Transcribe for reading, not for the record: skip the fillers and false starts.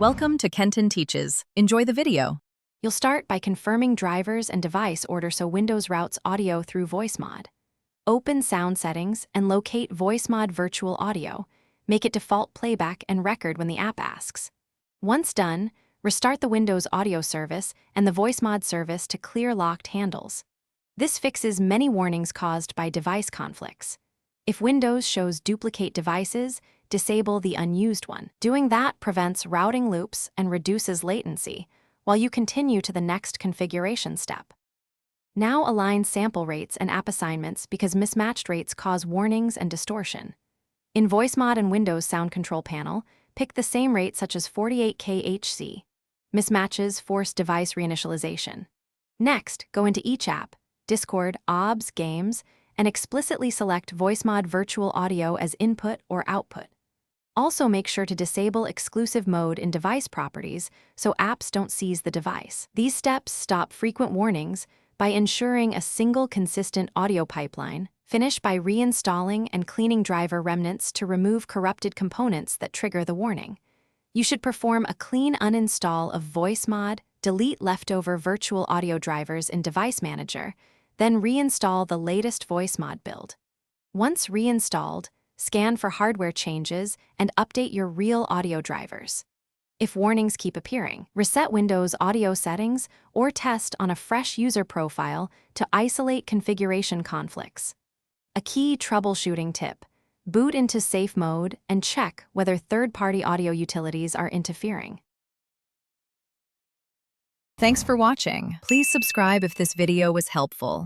Welcome to Kenton Teaches. Enjoy the video. You'll start by confirming drivers and device order so Windows routes audio through Voicemod. Open Sound Settings and locate Voicemod Virtual Audio. Make it default playback and record when the app asks. Once done, restart the Windows Audio service and the Voicemod service to clear locked handles. This fixes many warnings caused by device conflicts. If Windows shows duplicate devices, disable the unused one. Doing that prevents routing loops and reduces latency, while you continue to the next configuration step. Now align sample rates and app assignments because mismatched rates cause warnings and distortion. In Voicemod and Windows Sound Control Panel, pick the same rate such as 48K HC. Mismatches force device reinitialization. Next, go into each app, Discord, OBS, Games, and explicitly select Voicemod Virtual Audio as input or output. Also make sure to disable exclusive mode in device properties so apps don't seize the device. These steps stop frequent warnings by ensuring a single consistent audio pipeline. Finish by reinstalling and cleaning driver remnants to remove corrupted components that trigger the warning. You should perform a clean uninstall of Voicemod, delete leftover virtual audio drivers in Device Manager, then reinstall the latest Voicemod build. Once reinstalled, scan for hardware changes and update your real audio drivers. If warnings keep appearing, reset Windows audio settings or test on a fresh user profile to isolate configuration conflicts. A key troubleshooting tip: boot into safe mode and check whether third-party audio utilities are interfering. Thanks for watching. Please subscribe if this video was helpful.